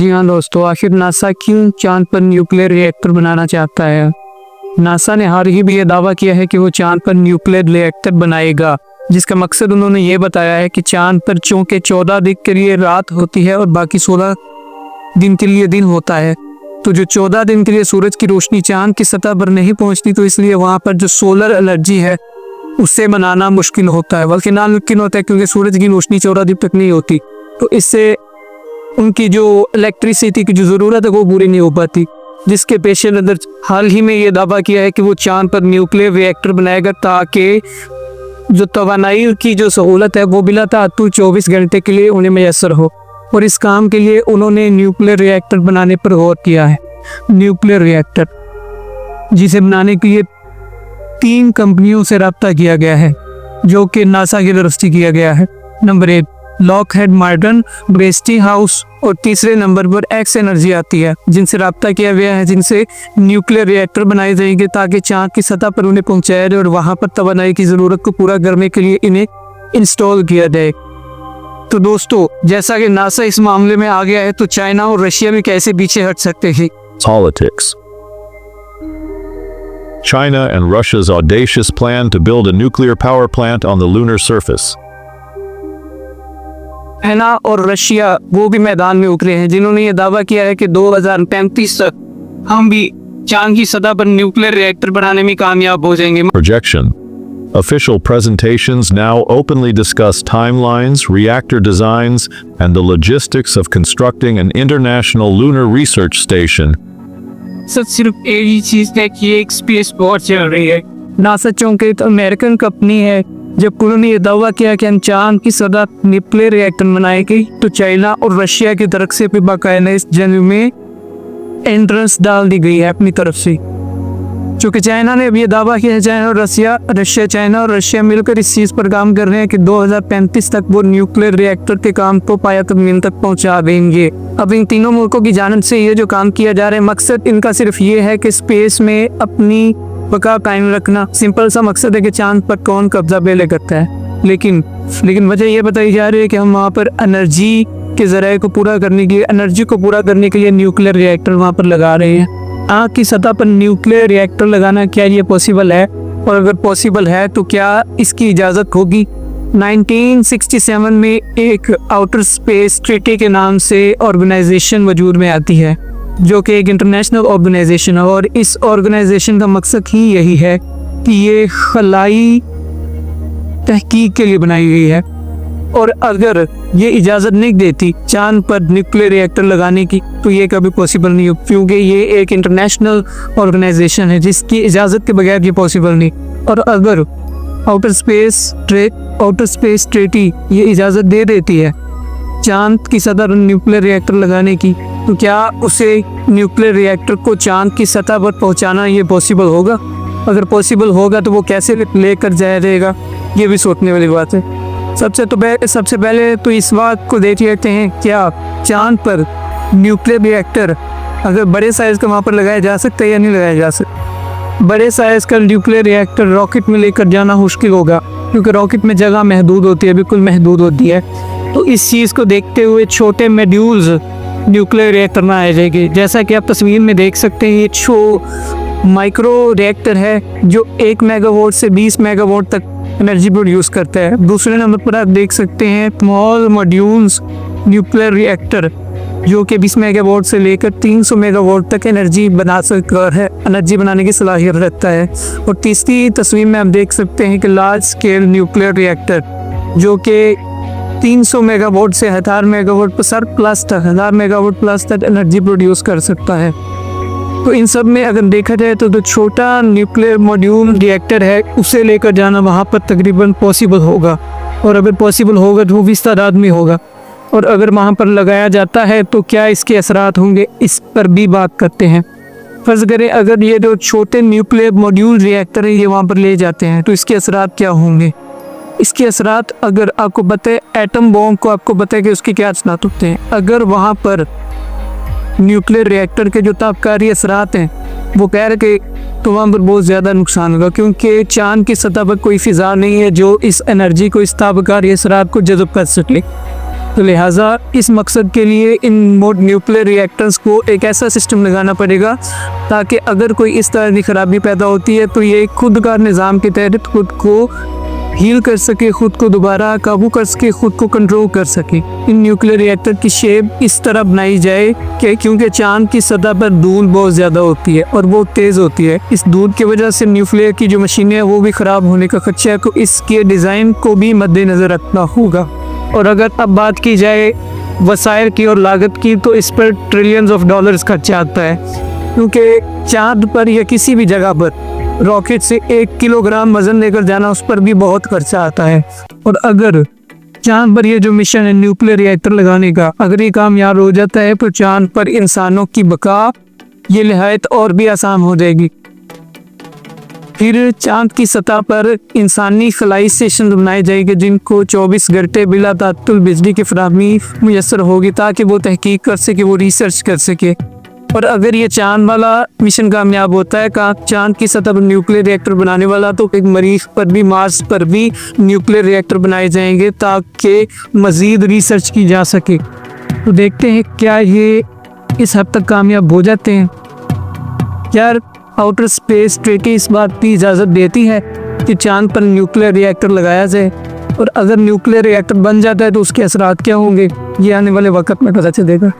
जी हाँ दोस्तों, आखिर नासा क्यों चांद पर न्यूक्लियर रिएक्टर बनाना चाहता है। नासा ने हाल ही में यह दावा किया है कि वो चांद पर न्यूक्लियर रिएक्टर बनाएगा, जिसका मकसद उन्होंने ये बताया है कि चांद पर चूंकि 14 दिन के लिए रात होती है और बाकी 16 दिन के लिए दिन होता है, तो जो 14 दिन के लिए सूरज की रोशनी चांद की सतह पर नहीं पहुंचती, तो इसलिए वहां पर जो सोलर एनर्जी है उससे बनाना मुश्किल होता है, बल्कि नामुमकिन होता है, क्योंकि सूरज की रोशनी 14 दिन तक नहीं होती। तो इससे उनकी जो इलेक्ट्रिसिटी की जो ज़रूरत है वो पूरी नहीं हो पाती, जिसके पेश नज़र हाल ही में ये दावा किया है कि वो चांद पर न्यूक्लियर रिएक्टर बनाएगा, ताकि जो तवानाई की जो सहूलत है वो बिला ताअत्तुर 24 घंटे के लिए उन्हें मैसर हो। और इस काम के लिए उन्होंने न्यूक्लियर रिएक्टर बनाने पर गौर किया है। न्यूक्लियर रिएक्टर जिसे बनाने के लिए 3 कंपनियों से रब्ता किया गया है, जो कि नासा की तरफ से किया गया है। नंबर 1 लॉकहीड मार्टिन, वेस्टिंगहाउस, और तीसरे नंबर पर एक्स एनर्जी आती है, जिनसे रब्ता किया गया है, जिनसे न्यूक्लियर रिएक्टर बनाए जाएंगे ताकि चांद की सतह पर उन्हें पहुंचाया जाए और वहां पर तवानाई की ज़रूरत को पूरा करने के लिए इन्हें इंस्टॉल किया जाए। तो दोस्तों, जैसा कि नासा इस मामले में आ गया है, तो चाइना और रशिया भी कैसे पीछे हट सकते हैं। Politics. China and Russia's audacious plan to build a nuclear power plant on the lunar surface. China और रशिया वो भी मैदान में उतरे हैं, जिन्होंने ये दावा किया है कि 2035 तक हम भी चांद की सतह पर न्यूक्लियर रिएक्टर बनाने में कामयाब हो जाएंगे। Projection. Official presentations now openly discuss timelines, reactor designs, and the logistics of constructing an international lunar research station. सिर्फ एक ही चीज है कि एक स्पेस बहुत चल रही है। नासा चूंकि एक अमेरिकन कंपनी है, जब उन्होंने ये दावा किया कि हम चांद की सतह न्यूक्लियर रिएक्टर बनाएंगे, तो चाइना और रशिया की तरफ से भी बाकायदा इस जंग में एंट्रेंस डाल दी गई है अपनी तरफ से। चूँकि चाइना ने भी ये दावा किया है, चाइना और रशिया मिलकर इस चीज़ पर काम कर रहे हैं कि 2035 तक वो न्यूक्लियर रिएक्टर के काम को पाया तकमील तक पहुंचा देंगे। अब इन तीनों मुल्कों की जानिब से ये जो काम किया जा रहा है, मकसद इनका सिर्फ ये है कि स्पेस में अपनी बका कायम रखना। सिंपल सा मकसद है कि चांद पर कौन कब्जा पहले करता है। लेकिन वजह ये बताई जा रही है कि हम वहाँ पर एनर्जी के ज़राए को पूरा करने के लिए न्यूक्लियर रिएक्टर वहाँ पर लगा रहे हैं। आग की सतह पर न्यूक्लियर रिएक्टर लगाना, क्या ये पॉसिबल है? और अगर पॉसिबल है तो क्या इसकी इजाज़त होगी? 1967 में एक आउटर स्पेस ट्रीटी के नाम से ऑर्गेनाइजेशन वजूद में आती है, जो कि एक इंटरनेशनल ऑर्गेनाइजेशन है, और इस ऑर्गेनाइजेशन का मकसद ही यही है कि ये खलाई तहकीक के लिए बनाई गई है। और अगर ये इजाज़त नहीं देती चांद पर न्यूक्लियर रिएक्टर लगाने की, तो ये कभी पॉसिबल नहीं हो, क्योंकि ये एक इंटरनेशनल ऑर्गेनाइजेशन है जिसकी इजाज़त के बगैर ये पॉसिबल नहीं। और अगर आउटर स्पेस ट्रीटी ये इजाज़त दे देती है चांद की सतह पर न्यूक्लियर रिएक्टर लगाने की, तो क्या उसे न्यूक्लियर रिएक्टर को चांद की सतह पर पहुँचाना ये पॉसिबल होगा? अगर पॉसिबल होगा तो वो कैसे लेकर जाया जाएगा, ये भी सोचने वाली बात है। सबसे पहले तो इस बात को देख लेते हैं, क्या चांद पर न्यूक्लियर रिएक्टर अगर बड़े साइज़ का वहाँ पर लगाया जा सकता है या नहीं लगाया जा सकता। बड़े साइज़ का न्यूक्लियर रिएक्टर रॉकेट में लेकर जाना मुश्किल होगा, क्योंकि रॉकेट में जगह महदूद होती है, बिल्कुल महदूद होती है। तो इस चीज़ को देखते हुए छोटे मॉड्यूल्स न्यूक्लियर रिएक्टर में आ जाएंगे। जैसा कि आप तस्वीर में देख सकते हैं, ये माइक्रो रिएक्टर है जो 1 मेगावाट से 20 मेगावाट तक एनर्जी प्रोड्यूस करता है। दूसरे नंबर पर आप देख सकते हैं स्मॉल मॉड्यूल्स न्यूक्लियर रिएक्टर, जो कि 20 मेगावाट से लेकर 300 मेगावाट तक एनर्जी बनाने की सलाहियत रखता है। और तीसरी तस्वीर में आप देख सकते हैं कि लार्ज स्केल न्यूक्लियर रिएक्टर, जो कि 300 मेगावाट से 1000 मेगावाट प्लस तक एनर्जी प्रोड्यूस कर सकता है। तो इन सब में अगर देखा जाए तो जो छोटा न्यूक्लियर मॉड्यूल रिएक्टर है उसे लेकर जाना वहाँ पर तकरीबन पॉसिबल होगा, और अगर पॉसिबल होगा तो वो भी इस तादाद में होगा। और अगर वहाँ पर लगाया जाता है तो क्या इसके असरात होंगे, इस पर भी बात करते हैं। फर्ज करें अगर ये जो छोटे न्यूक्लियर मॉड्यूल रिएक्टर है ये वहाँ पर ले जाते हैं, तो इसके असरात क्या होंगे? इसके असरात अगर आपको बताए एटम बॉम्ब को, आपको बताए कि उसके क्या असरात होते हैं। अगर वहाँ पर न्यूक्लियर रिएक्टर के जो ताबकारी असरात हैं वो कह रहे कि तो वहाँ पर बहुत ज़्यादा नुकसान होगा, क्योंकि चांद की सतह पर कोई फ़िज़ा नहीं है जो इस एनर्जी को, इस ताबकारी असरात को जज़ब कर सके। तो लिहाजा इस मकसद के लिए इन न्यूक्लियर रिएक्टर्स को एक ऐसा सिस्टम लगाना पड़ेगा ताकि अगर कोई इस तरह की खराबी पैदा होती है तो ये खुद का निज़ाम के तहत खुद को हील कर सके, खुद को दोबारा काबू कर सके, खुद को कंट्रोल कर सके। इन न्यूक्लियर रिएक्टर की शेप इस तरह बनाई जाए कि क्योंकि चांद की सतह पर धूल बहुत ज़्यादा होती है और बहुत तेज़ होती है, इस धूल की वजह से न्यूक्लियर की जो मशीनें हैं वो भी ख़राब होने का खदशा है, तो इसके डिज़ाइन को भी मद्देनज़र रखना होगा। और अगर अब बात की जाए वसाइल की और लागत की, तो इस पर ट्रिलियंस ऑफ डॉलर्स खर्चा आता है, क्योंकि चांद पर या किसी भी जगह पर रॉकेट से 1 किलोग्राम वजन लेकर जाना, उस पर भी बहुत खर्चा आता है। और अगर चांद पर ये जो मिशन है न्यूक्लियर रिएक्टर लगाने का, अगर ये कामयाब हो जाता है तो चांद पर इंसानों की बका ये निहायत और भी आसान हो जाएगी। फिर चांद की सतह पर इंसानी खलाई स्टेशन बनाए जाएंगे जिनको 24 घंटे बिला तात्तुल बिजली की फराहमी मुयसर होगी ताकि वो तहकीक कर सके, वो रिसर्च कर सके। और अगर ये चांद वाला मिशन कामयाब होता है, चांद की सतह पर न्यूक्लियर रिएक्टर बनाने वाला, तो एक मरीख पर भी, मार्स पर भी न्यूक्लियर रिएक्टर बनाए जाएंगे ताकि मज़ीद रिसर्च की जा सके। तो देखते हैं क्या ये इस हद तक कामयाब हो जाते हैं। यार आउटर स्पेस ट्रेटी इस बात की इजाज़त देती है कि चांद पर न्यूक्लियर रिएक्टर लगाया जाए, और अगर न्यूक्लियर रिएक्टर बन जाता है तो उसके असरात क्या होंगे ये आने वाले वक्त में पता चलेगा।